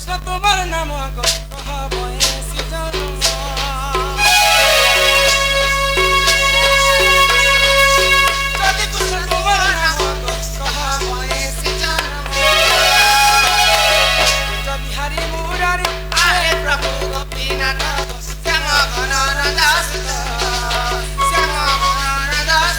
কৃষ্ণ তোমার নাম গো কহ বয়সী জন্ম যদি কৃষ্ণ তোমার নাম গো কহ বয়সী জন্ম বিহারী মুরারি আহে প্রভু গোপীনাথ শ্যাম ঘন দাস শ্যাম ঘন দাস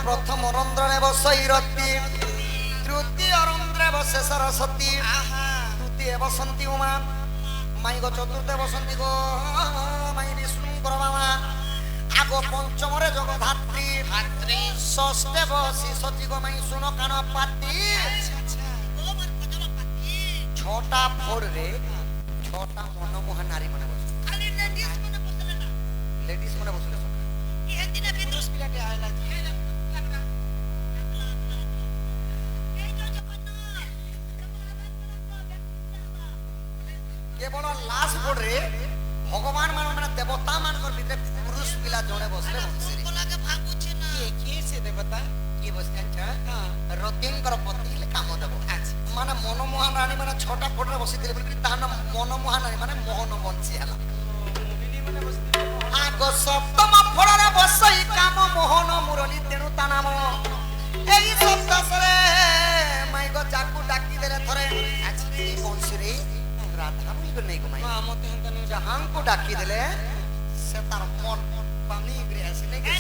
प्रथम रंध्रे बसैरती तृतीय रंध्रे बसे सरस्वती तृतीय बसंती उमा माई गो चतुर्थ बसंती गो माई विष्णु मामा आगो पंचम रे जगधात्री षष्ठे बसी सती गो माई सुन कान पाती छटा फोर रे छटा मनमोहा नारी माने बस खाली लेडीज माने बसले ये दिन पुरुष पिलाटे आयला केवल लास्ट बोर्ड रे भगवान मान माने देवता मान कर भीतर पुरुष पिला जोड़े बसले बंसरी कोलाके भाबुछे ना के से देवता के बसले छ हां रतिन कर पति ले काम देबो माने मनमोहन रानी माने छटा फोट रे बसी दिले बोली तान मनमोहन रानी माने मोहन बंसी हला मिली माने बसी आगो सप्तम फोड़ रे बसई काम मोहन मुरली तेनु ता नाम एई सप्त सरे माई गो जाकू डाकी देले थरे आछि बंसरी राधा को नहीं घुमाई हां मते हंता ने जहां को डाकी देले से तार मन पानी ग्रे आसी नहीं के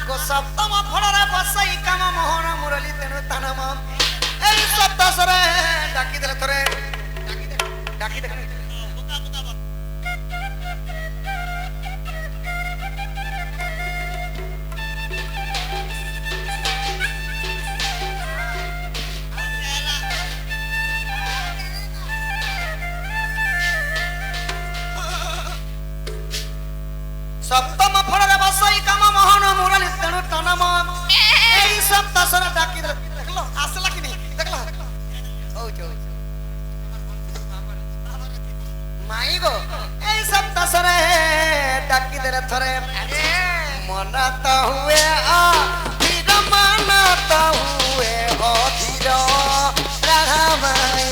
ଆଗ ସପ୍ତମ ଫଳରେ ବସାଇ କାମ ମୋହନ ମୁରଲି ତେଣୁ ତାନମ ଏଇ ସପ୍ତାଶରେ ଡାକିଦେଲେ ଥରେ ଡାକିଦେଲେ সপ্তম ফଳରେ বসাই কাম মোহন মুরলি তেণু তনম এই সপ্তাশরে ডাকিদেলে দেখলো আসলা কি নেই দেখলো হচ্ছে মাই গো এই সপ্তাশরে ডাকিদেলে থরে মন তো হুয়ে অধীর মন তো হুয়ে অধীর রাধা মাই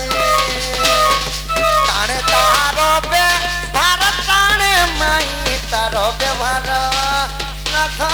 টানে তাহার ব্যবহার টানে মাই তার ব্যবহার রাধা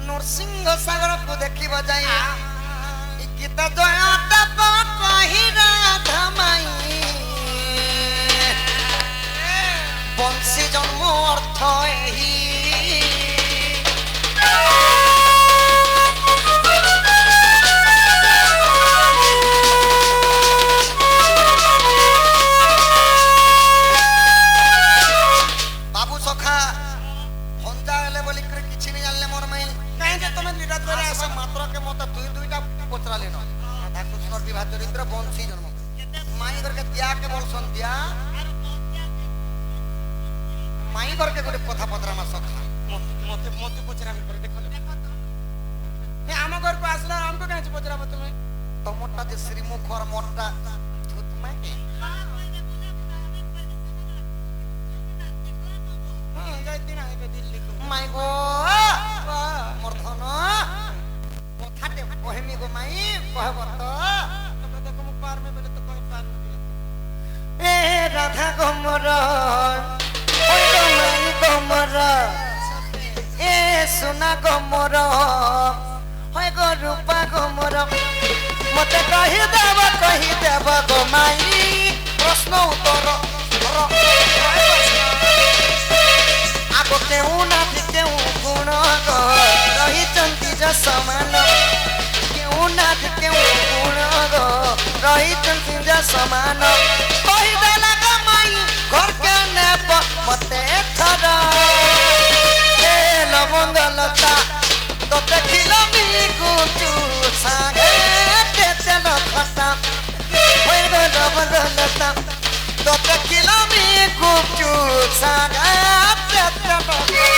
নরসিংহ সাগর কো দেখিব যাই গীতা জয় দেব কহি রাধা মাই বংশী জন্ম অর্থ এহি বাবু সখা ভঞ্জা এলে বলি করে কিছু নেই জানলে মোর মাই তুমি নিরাত করে আসো মাত্র কে মত দুই দুইটা পচরালে ন রাধা কৃষ্ণ বিবাহ চরিত্র বংশী জন্ম মাই করকে দিয়া কে বলছন দিয়া মাই করকে গোটে কথা পচরামা সখা মতে মতে পচরামি করে দেখো হে আম ঘরକୁ আসলা আমকো কাছে পচরাবো তুমি তোমরটা যে শ্রীমুখ আর মোরটা থুতমা কে যাইতি না এবে দিল্লি কো মাই গো মোর ধন কথাতে কহেমি গো মাই কহব তো তবে দেখো মু পার মে বলে তো কই পার এ রাধা গমর ওই গো মাই গমর এ সোনা গমর ওই গো রূপা গমর মতে কহি দেব গো মাই প্রশ্ন উত্তর আগ কেউ না কেউ গুণ রহিଛନ୍ତି যে সমান কেউ না কেউ গুণ রহিଛନ୍ତି যে সমান কহিদেলা গো মাই ঘরকে নেব মতে থর এ লবঙ্গলতা তো দেখিল মি গুচু সাগে কেতে নখতা হয়ে গো লবঙ্গলতা তো দেখিল মি গুচু সাগে কেতে নখতা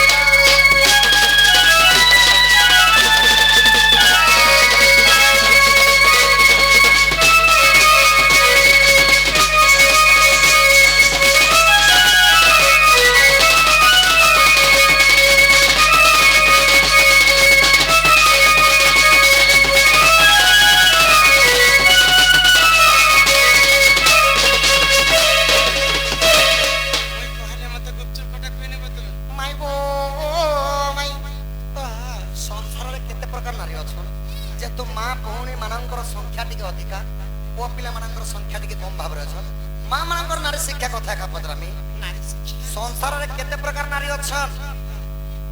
संसार रे केते प्रकार नारी अछन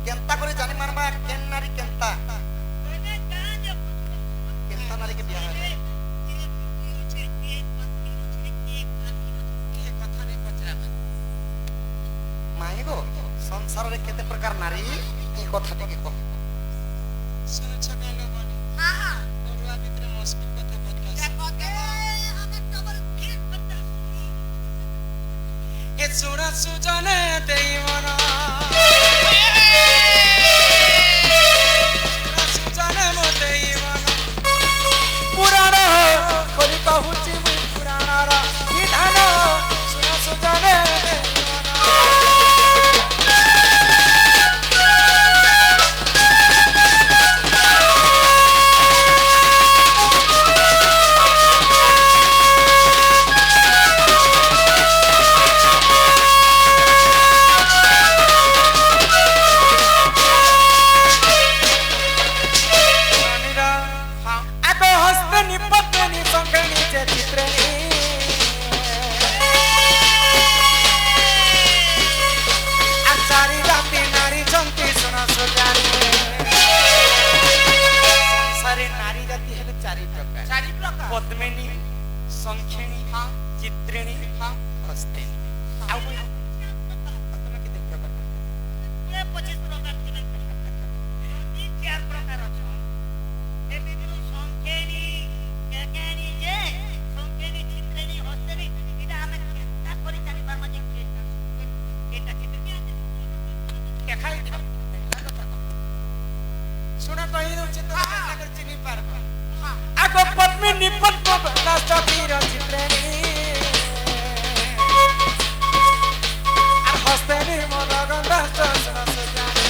केनता करे जानि मानबा केन नारी केनता केनता नारी के बियाह है के कथा नै पचरा माई गो संसार रे केते प्रकार नारी ई कथा टिके को सुन छकालो बनी हां हां और आ भीतर मुश्किल कथा पचरा हमें डबल फिर पता सुना सुजाने देई मना सुजाने मो देई मना पुराण कोरी कहूची मु पुराण रा विधान सुना सुजाने देई मना पद्मिनी संखेणी चित्रिणी हस्तिनी आउ तमे केते प्रकार ये 25 प्रकार तीन चार प्रकार छ ए बिनु संखेणी केकेणी जे संखेणी चित्रिणी हस्तिनी इटा हमें केता करि जानि पारमा जे केटा चित्रिणी के खाइ सुना तो ही चित्र केता कर चिनी पारबो आगो पद्मिनी पद्म नाच वीर चित्रिणी আর হস্তেনি মন গন্ধ সুনা সুজানে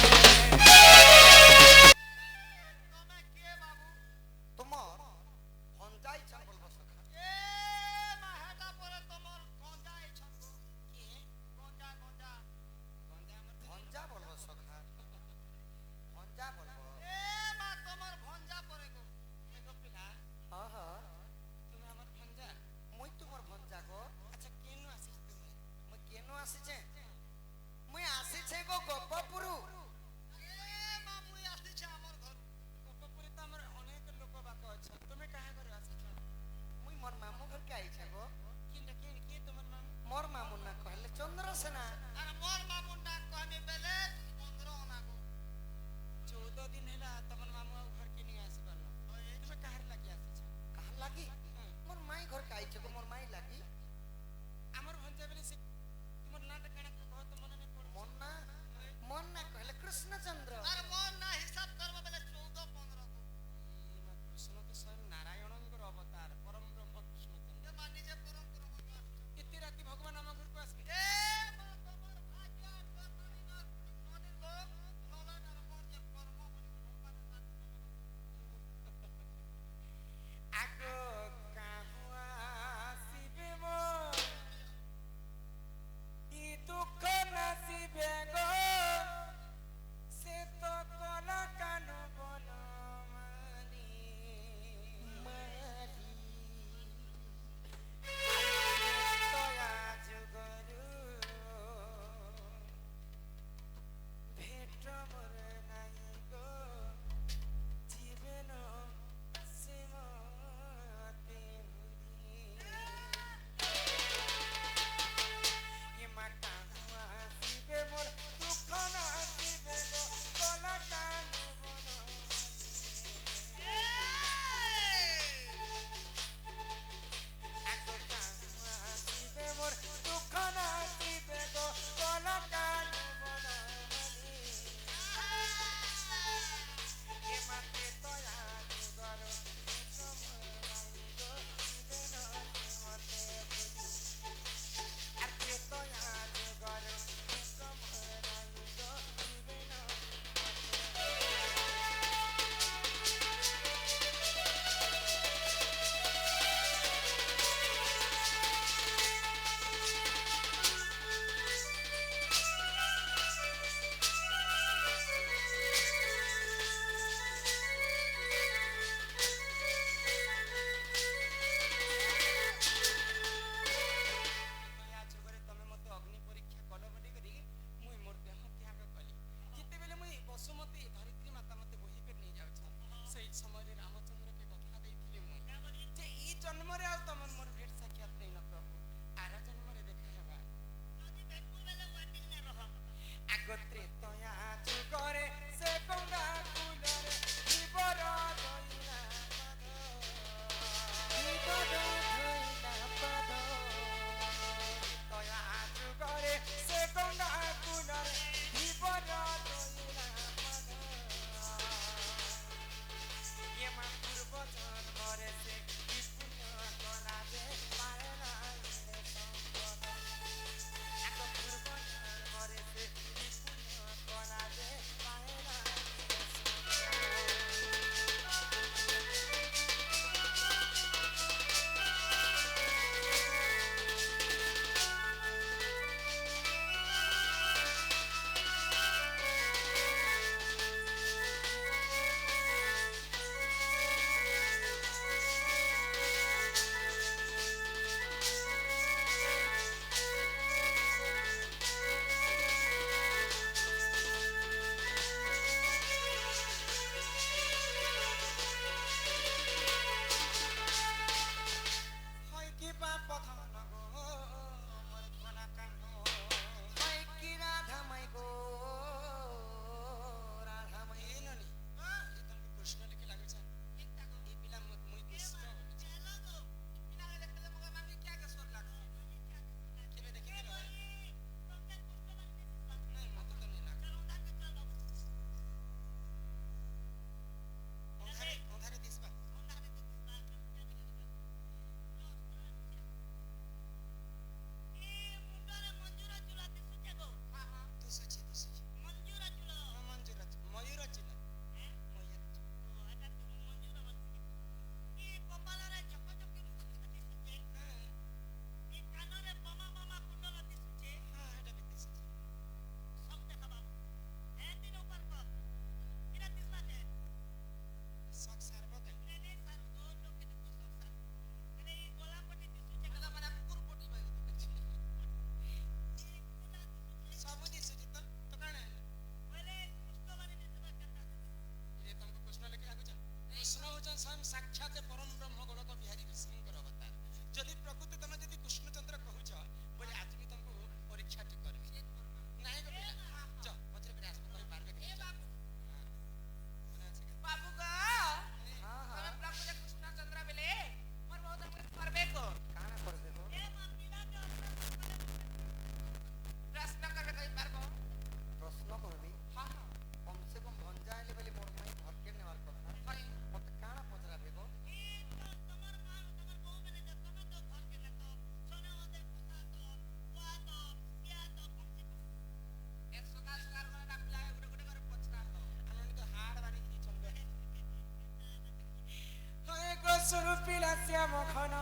সুরপিলা শ্যাম ঘন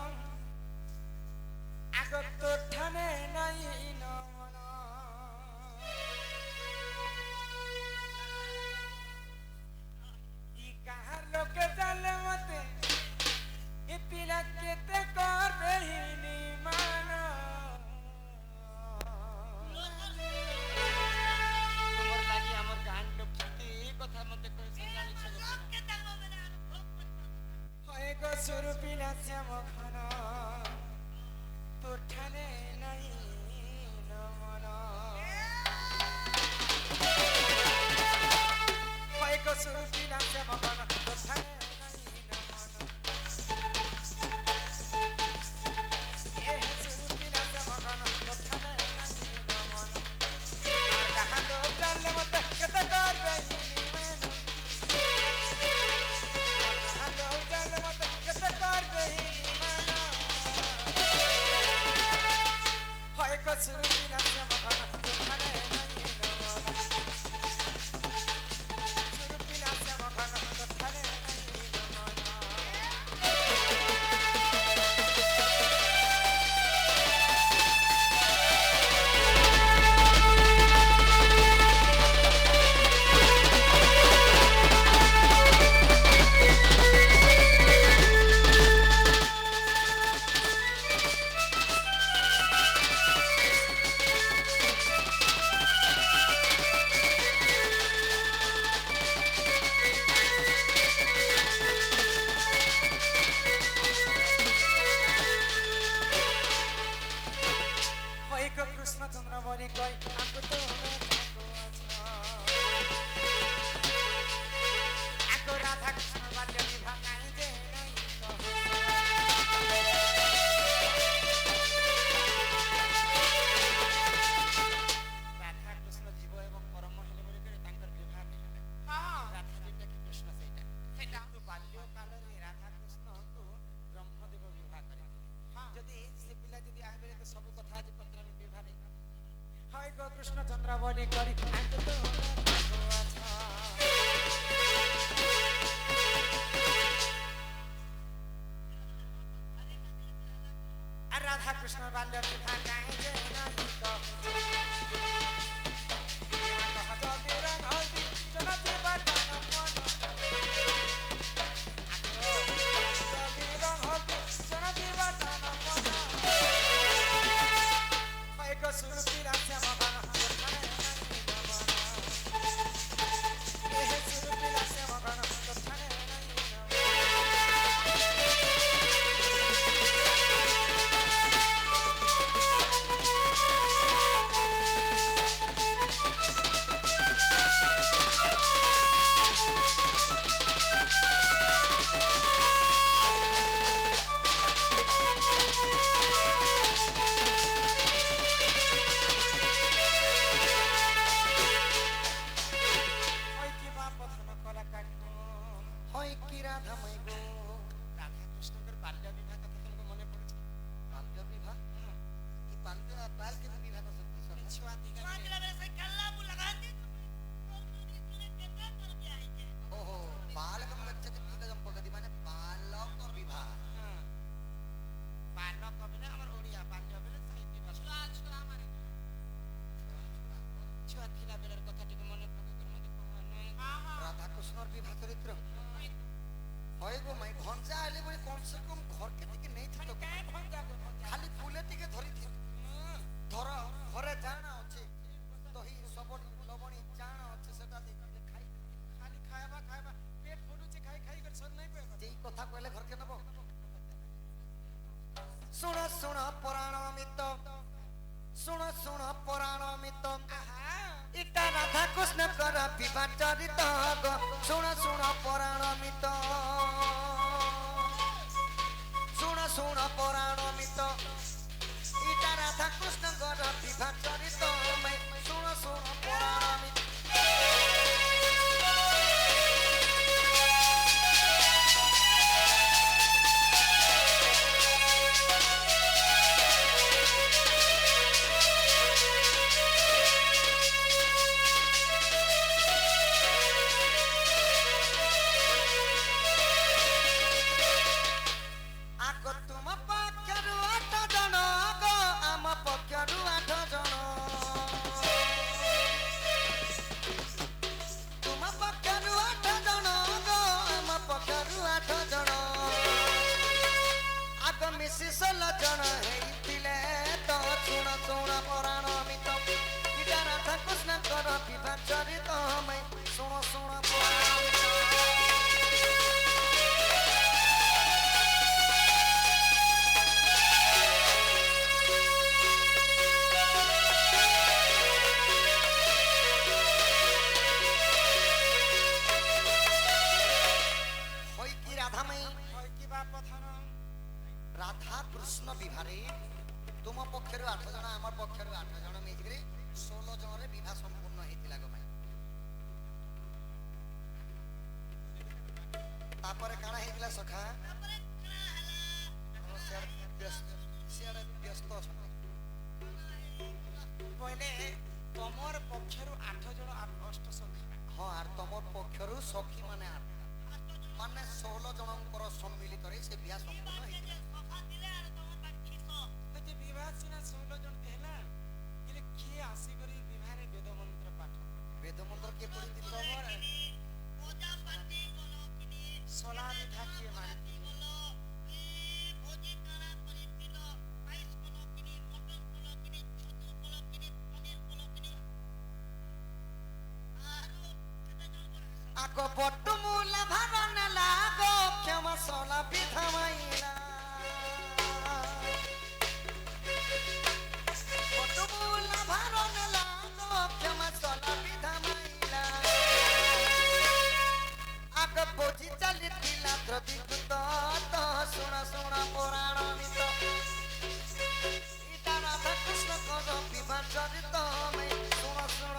আগত ঠানে নাই নমন ই কাহার লোকে জালে মতে এ পিলা কেতে করবে নিমান তোমার লাগি আমার গান লোক কেতে কথা মতে কইছে জানিছ হয় গো সুরপিলা শ্যাম ঘন তোর ঠানে নাই নমন হয় গো সুরপিলা শ্যাম ঘন তোর ঠানে নাই নমন এ সুরপিলা শ্যাম ঘন তোর ঠানে নাই নমন কাহা তো জানলে মতে কেতে করবে নিমান কাহা তো জানলে মতে কেতে করবে নিমান হয় গো সুরপিলা শ্যাম ঘন তোর ঠানে নাই নমন সুরপিলা শ্যাম ঘন তোর ঠানে নাই নমন হয় গো কৃষ্ণচন্দ্র বলি কই আকু তো আকু রাধা কৃষ্ণ বাল্য বিবাহ নাই যে নাই রাধা কৃষ্ণ জীব এবং পরম হেলে বলি করে তাঙ্কর বিবাহ নেই রাধা যেটা কি কৃষ্ণ সেইটা সেটা তো বাল্য কালরে রাধা কৃষ্ণଙ୍କୁ ব্রহ্মদেব বিবাহ করে যদি সে পিলা যদি আইবে তো সব কথা আজ পত্র আমি বিবাহ নেই হয় গো কৃষ্ণচন্দ্র বলি করি আকু তো আচ্ছা আর রাধা কৃষ্ণ বাল্য বিবাহ নাই যে নাই তো জলদি রং হলদি জলদি বাটান মন জলদি রং হলদি জলদি বাটান মন হয় গো সুরপিলা শ্যাম ঘন তোর ঠানে নাই নমন এ সুরপিলা শ্যাম ঘন তোর ঠানে নাই ওই কি মা প্রথম কলা কাটু হয় কি রাধা মাই গো রাধা কৃষ্ণের বাল্য বিবাহ কথা তোমাকে মনে পড়েছে বাল্য বিবাহ কি বাল্য বাল के विवाह का शब्द सुन छुआ दिगा ओहो बालक बच्चे के पिता जम पगदी माने बालक विवाह বালক হবে না আমার ওড়িয়া বাল্য বলে সাহিত্য ভাষা ছুয়া আমার ছুয়া থিলা বেলার কথাটিকে মনে পড়ে মধ্যে राधा कृष्ण विवाह चरित्र হয় গো মাই ঘঞ্জা আইলে বলে কম সে কম ঘর কে থেকে নেই থিতো খালি ফুলে টিকে ধরি থি ধর ঘরে জানা আছে দহি সবন লবণী জানা আছে সেটা দেখে খাই খালি খাইবা খাইবা পেট ফুলুছে খাই খাই করে সদ নাই পাইবা যেই কথা কইলে ঘর কে নেব শুণ শুণ পুরাণ মিত শুণ শুণ পুরাণ মিত আহা ইটা রাধা কৃষ্ণ কর বিবাহ চরিত গো শুণ শুণ পুরাণ মিত শুণ শুণ পুরাণ মিত ইটা রাধা কৃষ্ণ কর বিবাহ চরিত শুণ শুণ পুরাণ মিত হয় কি বা প্রধান রাধা কৃষ্ণ বিবাহে তুম পক্ষর 8 জন আমার পক্ষর 8 জন মিশিকি 16 জনরে বিবাহ সম্পূর্ণ হয়েছিল গো ভাই তারপরে কানা হয়েছিল সখা সিয়াড়ে ব্যস্ত অଛନ୍ତି কইলে তোমার পক্ষর 8 জন অষ্ট সখী হ্যাঁ আর তোমার পক্ষর সখী মানে 8 মানে 16 জনଙ୍କର সম্মিলিতরে সে বিবাহ সম্পূর্ণ হয়েছিল যে বিবাহ সিনা 16 জন হেলা কিন্তু কিଏ আসিকরি বিবাহে বেদ মন্ত্র পাঠ বেদ মন্ত্র কে পড়িছিল তোমার সলা বিধা কিଏ মারি আগ বট্টু মূল ভারণ লাগো ক্ষমা সলা বিধা মাইলা বট্টু মূল ভারণ লাগো ক্ষমা সলা বিধা মাইলা আগ বুঝি চালিଥିଲା দ্রবিভূত তো শুণ শুণ পুরাণ মিত ইটা রাধা কৃষ্ণ কর বিবাহ চরিত মে শুণ শুণ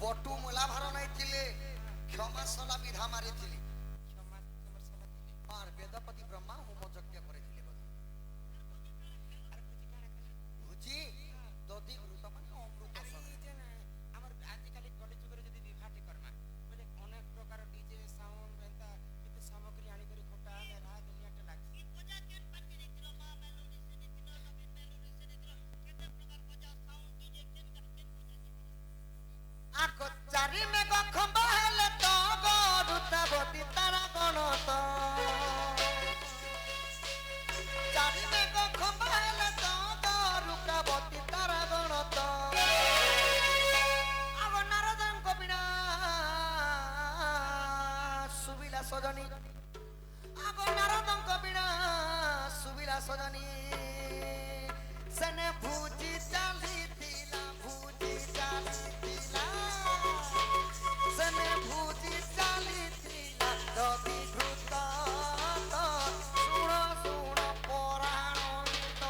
বটু মোলা ভার নাইছিলে ক্ষমাশলা বিধা মারিছিলে ক্ষমা তোমার সলা দিলে আর বেদপতি ব্রহ্মা হোম যজ্ঞ করেছিলে আর বুঝি কানা বুঝি দধি ঘৃত মানে অমৃত আরে সর এই যে না আমার আজকালি কলি যুগরে যদি বিবাহটি করমা বলে অনেক প্রকার ডিজে সাউন্ড এন্তা কিন্তু সামগ্রী আনি করে খোটা মেলা দুনিয়াটা লাগছে আগ চারি মেঘ খম্ব হেলে তো গরুতাবতী তারা গণত চারি মেঘ খম্ব হেলে তো গরুতাবতী তারা গণত আগ নারদঙ্ক বিনা সুবিলা সজনী আগ নারদঙ্ক বিনা সুবিলা সজনী সেনে ভুজি চালিଥିଲା ভুজি চালিଥିଲା সেনে ভুজি চালিଥିଲା দধি ঘৃত শুণ শুণ পুরাণ মিত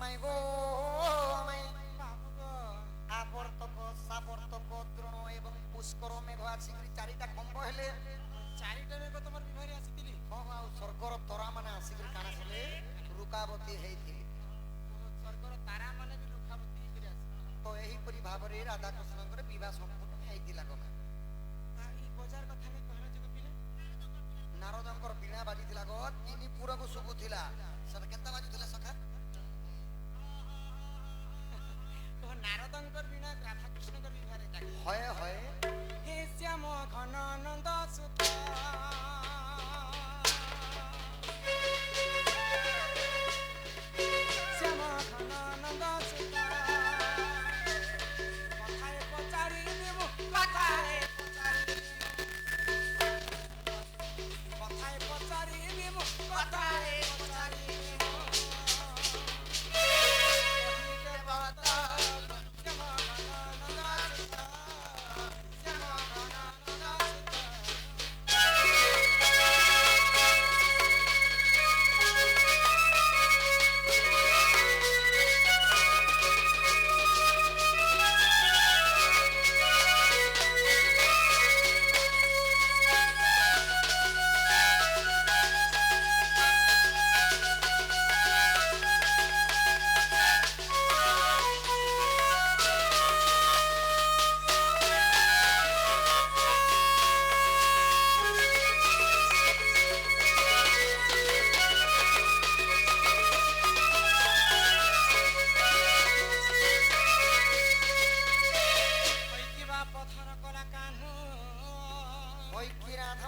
মাই গো মাই বাবু গো আবর্তক সাবর্তক দ্রোণ এবং পুষ্কর মেঘ আসিকি চারিটা খম্ব হেলে চারিটা মেঘ তোমার বিবাহে আসিଥିଲି ହଁ ଆଉ ସ୍ୱର୍ଗର ତରା ମାନେ ଆସିକିରି କାଣା କଲେ ରୁକାବତୀ ହେଇଥିଲେ ସ୍ୱର୍ଗର ତାରା ମାନେ ବି ଲୁଖାବତୀ ହେଇକିରି ଆସିଥିଲେ ତ ଏହିପରି ଭାବରେ ରାଧାକୃଷ୍ଣଙ୍କର ବିବାହ ସମ୍ପୂର୍ଣ୍ଣ ହେଇଥିଲା ଗମା ଆଉ এই ବଜାର କଥା ନେଇ କହିଲା ଯୁଗ ପିଲେ ନାରଦଙ୍କର ବୀଣା ବାଜିଥିଲା ଗ ତିନି ପୁରକୁ ଶୁଭୁଥିଲା ସେଟା କେନ୍ତା ବାଜୁଥିଲା ସଖା তো নারদঙ্কর বিনা রাধাকৃষ্ণঙ্কর বিবাহে ডাকে ହଏ ହଏ হে শ্যাম ঘন নন্দ সুত শ্যাম ঘন নন্দ সুত কথায় পচারি দেব কথায় পচারি দেব কথায় পচারি দেব ওই কি রাধা